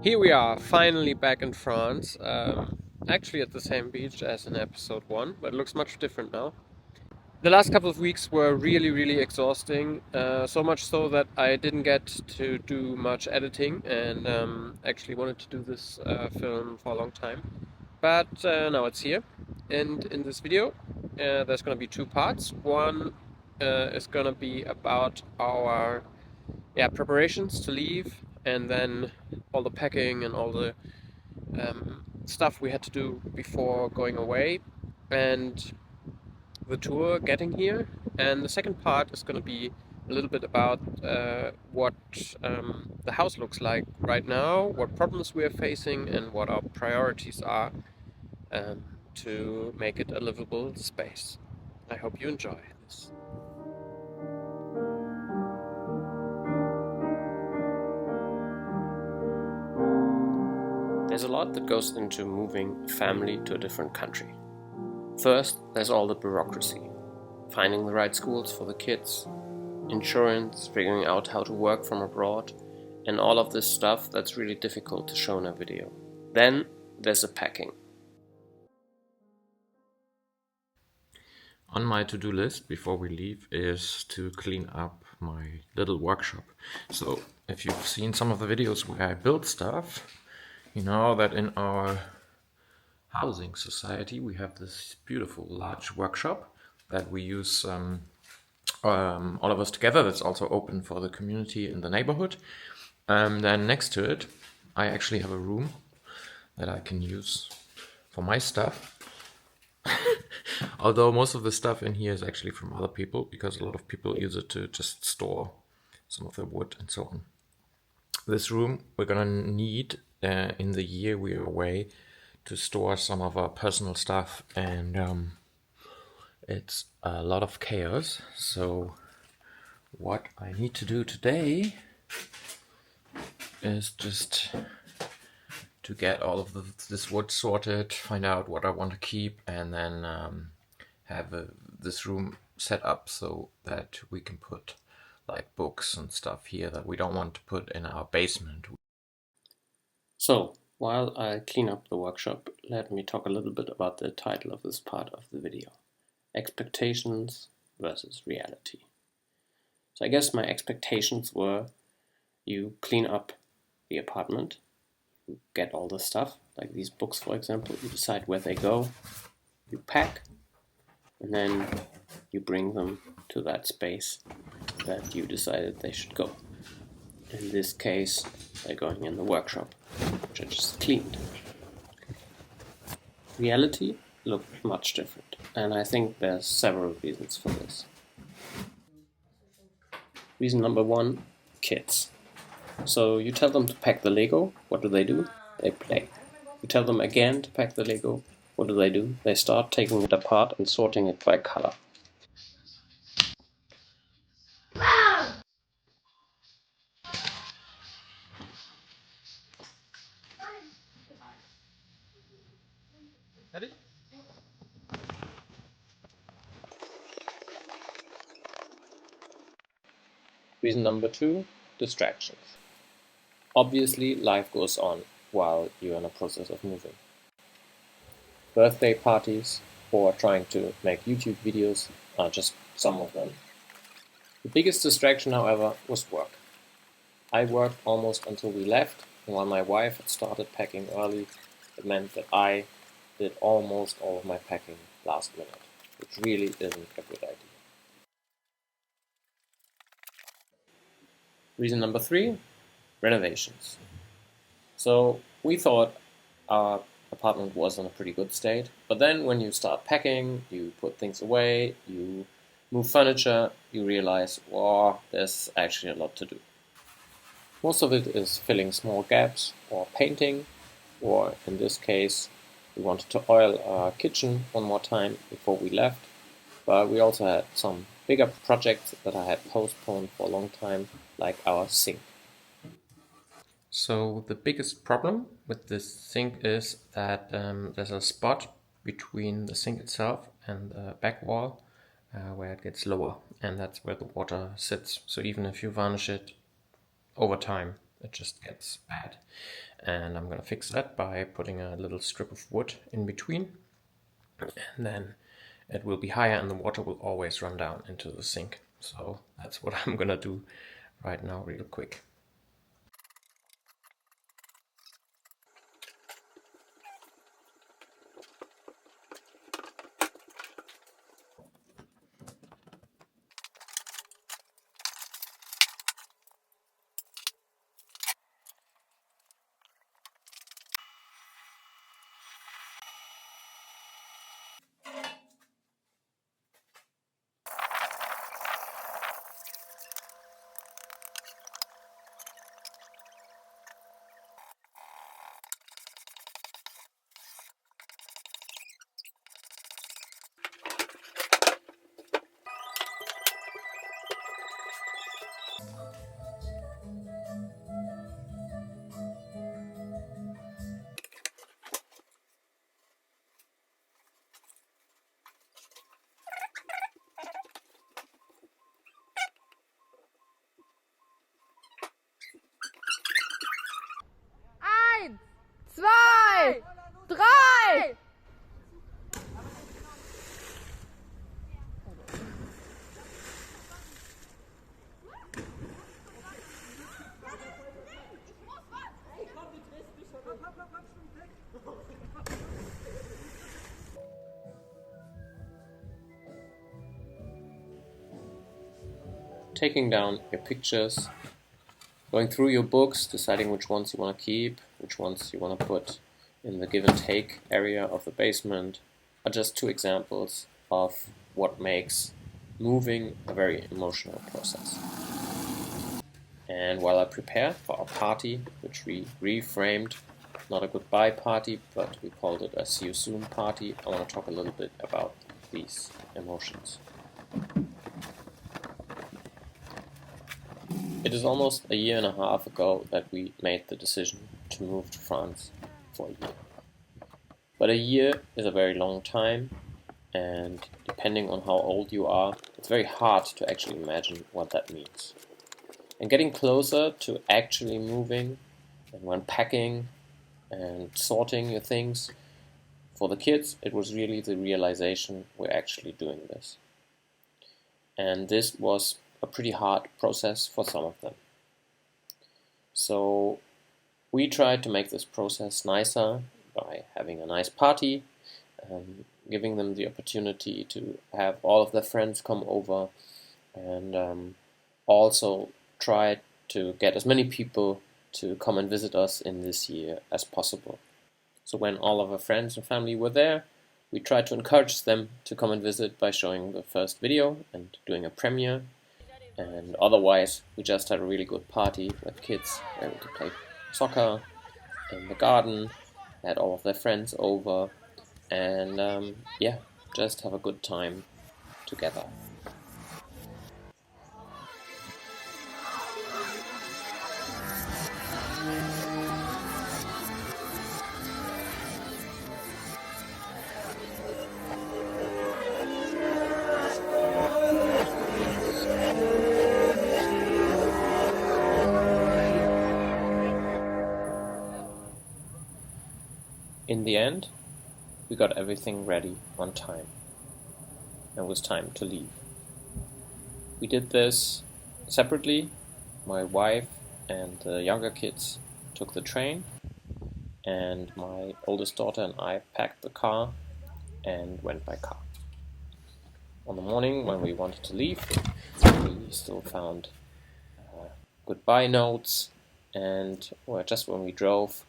Here we are, finally back in France, actually at the same beach as in episode 1, but it looks much different now. The last couple of weeks were really exhausting, so much so that I didn't get to do much editing and actually wanted to do this film for a long time. But now it's here, and in this video there's going to be two parts. One is going to be about our preparations to leave, and then all the packing and all the stuff we had to do before going away, and the tour getting here. And the second part is going to be a little bit about what the house looks like right now, what problems we are facing, and what our priorities are um, to make it a livable space. I hope you enjoy this. There's a lot that goes into moving a family to a different country. First, there's all the bureaucracy. Finding the right schools for the kids, insurance, figuring out how to work from abroad, and all of this stuff that's really difficult to show in a video. Then there's the packing. On my to-do list before we leave is to clean up my little workshop. So if you've seen some of the videos where I build stuff, you know that in our housing society we have this beautiful large workshop that we use all of us together. That's also open for the community in the neighborhood. Then next to it I actually have a room that I can use for my stuff. Although most of the stuff in here is actually from other people, because a lot of people use it to just store some of the wood and so on. This room we're gonna need in the year we're away to store some of our personal stuff, and it's a lot of chaos. So what I need to do today is just to get all of this wood sorted, find out what I want to keep, and then have this room set up so that we can put like books and stuff here that we don't want to put in our basement. So, while I clean up the workshop, let me talk a little bit about the title of this part of the video. Expectations versus reality. So I guess my expectations were you clean up the apartment, you get all the stuff, like these books for example, you decide where they go, you pack, and then you bring them to that space that you decided they should go. In this case, they're going in the workshop, which I just cleaned. Reality looked much different, and I think there's several reasons for this. Reason number one, kids. So you tell them to pack the Lego, what do? They play. You tell them again to pack the Lego, what do? They start taking it apart and sorting it by color. Reason number two, distractions. Obviously, life goes on while you're in a process of moving. Birthday parties or trying to make YouTube videos are just some of them. The biggest distraction, however, was work. I worked almost until we left, and while my wife had started packing early, it meant that I did almost all of my packing last minute, which really isn't a good idea. Reason number three, renovations. So we thought our apartment was in a pretty good state, but then when you start packing, you put things away, you move furniture, you realize, wow, there's actually a lot to do. Most of it is filling small gaps or painting, or in this case, we wanted to oil our kitchen one more time before we left, but we also had some bigger projects that I had postponed for a long time, like our sink. So the biggest problem with this sink is that there's a spot between the sink itself and the back wall where it gets lower, and that's where the water sits. So even if you varnish it over time, it just gets bad. And I'm gonna fix that by putting a little strip of wood in between, and then it will be higher and the water will always run down into the sink. So that's what I'm gonna do right now real quick. Eins, zwei, drei! Taking down your pictures, going through your books, deciding which ones you want to keep, which ones you want to put in the give and take area of the basement, are just two examples of what makes moving a very emotional process. And while I prepare for our party, which we reframed, not a goodbye party, but we called it a see you soon party, I want to talk a little bit about these emotions. It is almost a year and a half ago that we made the decision to move to France for a year. But a year is a very long time, and depending on how old you are, it's very hard to actually imagine what that means. And getting closer to actually moving, and when packing and sorting your things, for the kids it was really the realization we're actually doing this. And this was a pretty hard process for some of them. So we tried to make this process nicer by having a nice party, giving them the opportunity to have all of their friends come over, and also try to get as many people to come and visit us in this year as possible. So when all of our friends and family were there, we tried to encourage them to come and visit by showing the first video and doing a premiere. And otherwise, we just had a really good party with kids able to play soccer in the garden, had all of their friends over, and yeah, just have a good time together. In the end, we got everything ready on time. It was time to leave. We did this separately. My wife and the younger kids took the train, and my oldest daughter and I packed the car and went by car. On the morning when we wanted to leave, we still found goodbye notes, and just when we drove,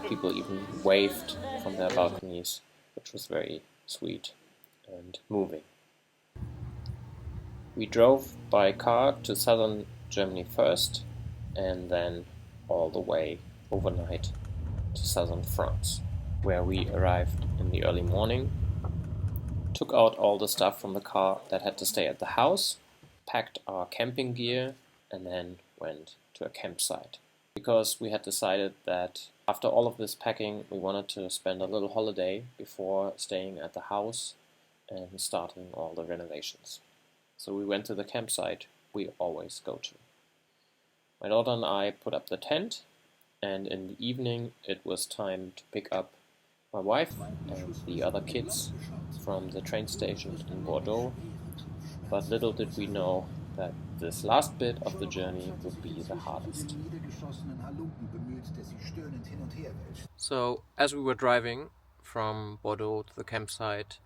people even waved from their balconies, which was very sweet and moving. We drove by car to southern Germany first, and then all the way overnight to southern France, where we arrived in the early morning, took out all the stuff from the car that had to stay at the house, packed our camping gear, and then went to a campsite. Because we had decided that after all of this packing, we wanted to spend a little holiday before staying at the house and starting all the renovations. So we went to the campsite we always go to. My daughter and I put up the tent, and in the evening it was time to pick up my wife and the other kids from the train station in Bordeaux. But little did we know that this last bit of the journey would be the hardest. So, as we were driving from Bordeaux to the campsite,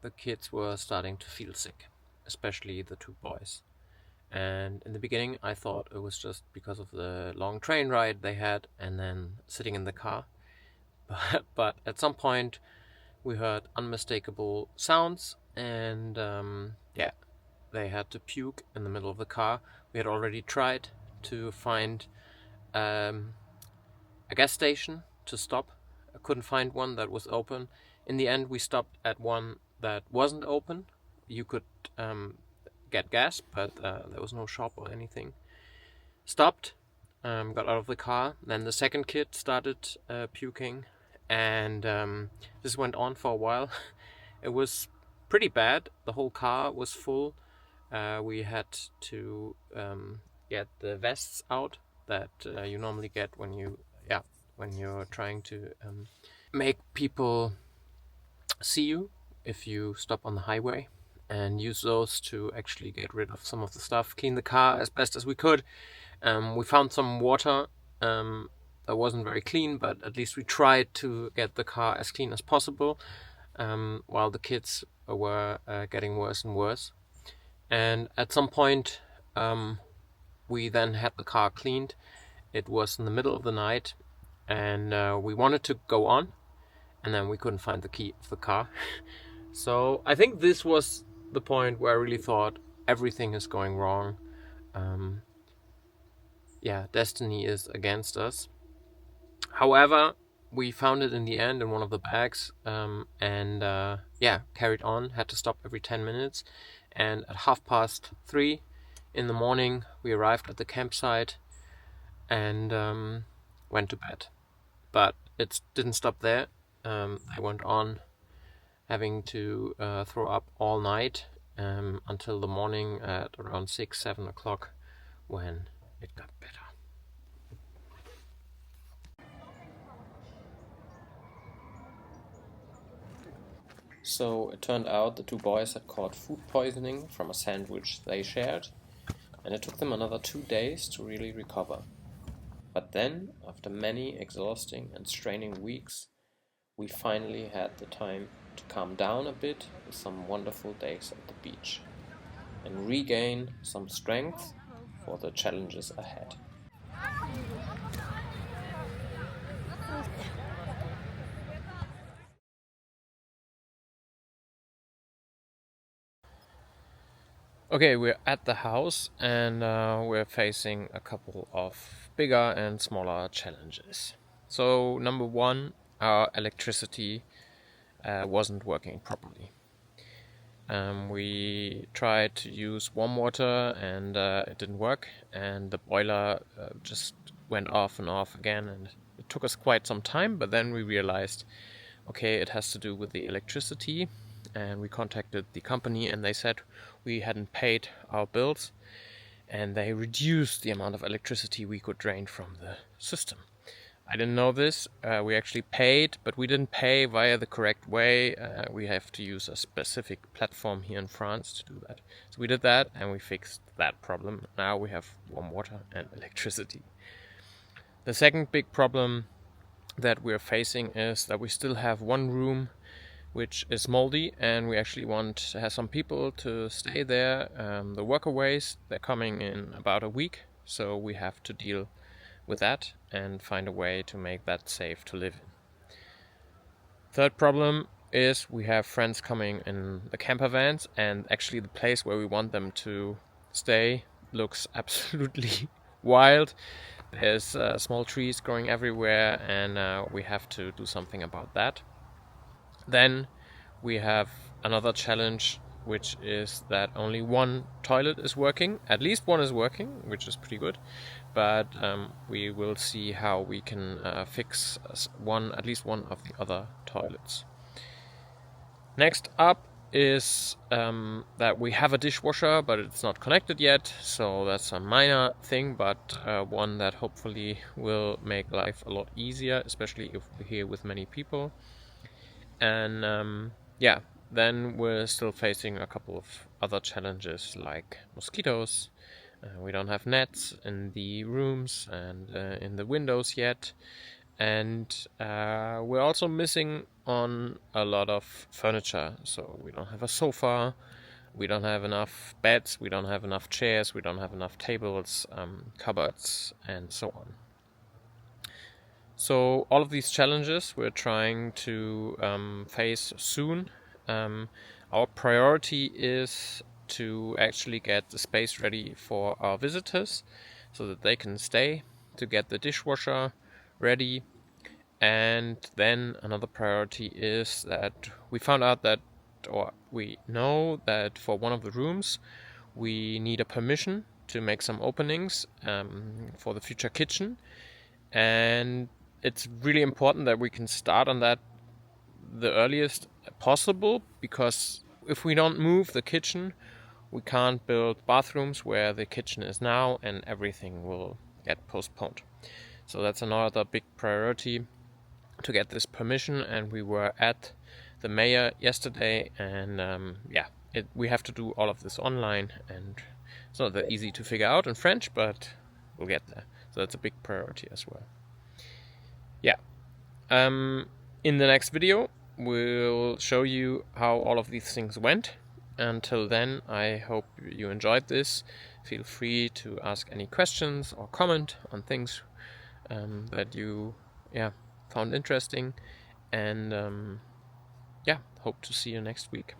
the kids were starting to feel sick, especially the two boys. And in the beginning, I thought it was just because of the long train ride they had and then sitting in the car. But at some point, we heard unmistakable sounds, and they had to puke in the middle of the car. We had already tried to find a gas station to stop. I couldn't find one that was open. In the end, we stopped at one that wasn't open. You could get gas, but there was no shop or anything. Stopped, got out of the car. Then the second kid started puking, and this went on for a while. It was pretty bad. The whole car was full. We had to get the vests out that you normally get when you're trying to make people see you if you stop on the highway, and use those to actually get rid of some of the stuff, clean the car as best as we could. We found some water that wasn't very clean, but at least we tried to get the car as clean as possible, while the kids were getting worse and worse. And at some point, we then had the car cleaned. It was in the middle of the night, and we wanted to go on, and then we couldn't find the key of the car. So I think this was the point where I really thought everything is going wrong. Destiny is against us. However, we found it in the end in one of the bags, and carried on. Had to stop every 10 minutes. And at 3:30 in the morning, we arrived at the campsite and went to bed. But it didn't stop there. I went on having to throw up all night until the morning at around 6-7 o'clock, when it got better. So it turned out the two boys had caught food poisoning from a sandwich they shared, and it took them another 2 days to really recover. But then, after many exhausting and straining weeks, we finally had the time to calm down a bit with some wonderful days at the beach and regain some strength for the challenges ahead. Okay, we're at the house, and we're facing a couple of bigger and smaller challenges. So, number one, our electricity wasn't working properly. We tried to use warm water, and it didn't work, and the boiler just went off and off again, and it took us quite some time, but then we realized, okay, it has to do with the electricity. And we contacted the company, and they said we hadn't paid our bills, and they reduced the amount of electricity we could drain from the system. I didn't know this. We actually paid, but we didn't pay via the correct way. We have to use a specific platform here in France to do that. So we did that, and we fixed that problem. Now we have warm water and electricity. The second big problem that we're facing is that we still have one room which is moldy, and we actually want to have some people to stay there. The workaways, they're coming in about a week, so we have to deal with that and find a way to make that safe to live in. Third problem is we have friends coming in the camper vans, and actually the place where we want them to stay looks absolutely wild. There's small trees growing everywhere, and we have to do something about that. Then we have another challenge, which is that only one toilet is working. At least one is working, which is pretty good. But we will see how we can fix at least one of the other toilets. Next up, is that we have a dishwasher, but it's not connected yet, so that's a minor thing, but one that hopefully will make life a lot easier, especially if we're here with many people. And yeah, then we're still facing a couple of other challenges like mosquitoes. We don't have nets in the rooms and in the windows yet. And we're also missing on a lot of furniture. So we don't have a sofa, we don't have enough beds, we don't have enough chairs, we don't have enough tables, cupboards, and so on. So all of these challenges we're trying to face soon. Our priority is to actually get the space ready for our visitors so that they can stay, to get the dishwasher ready. And then another priority is that we found out that, or we know that for one of the rooms we need a permission to make some openings for the future kitchen. And it's really important that we can start on that the earliest possible, because if we don't move the kitchen, we can't build bathrooms where the kitchen is now, and everything will get postponed. So that's another big priority, to get this permission. And we were at the mayor yesterday, and we have to do all of this online, and it's not that easy to figure out in French, but we'll get there. So that's a big priority as well. Yeah. In the next video, we'll show you how all of these things went. Until then, I hope you enjoyed this. Feel free to ask any questions or comment on things that you found interesting. And hope to see you next week.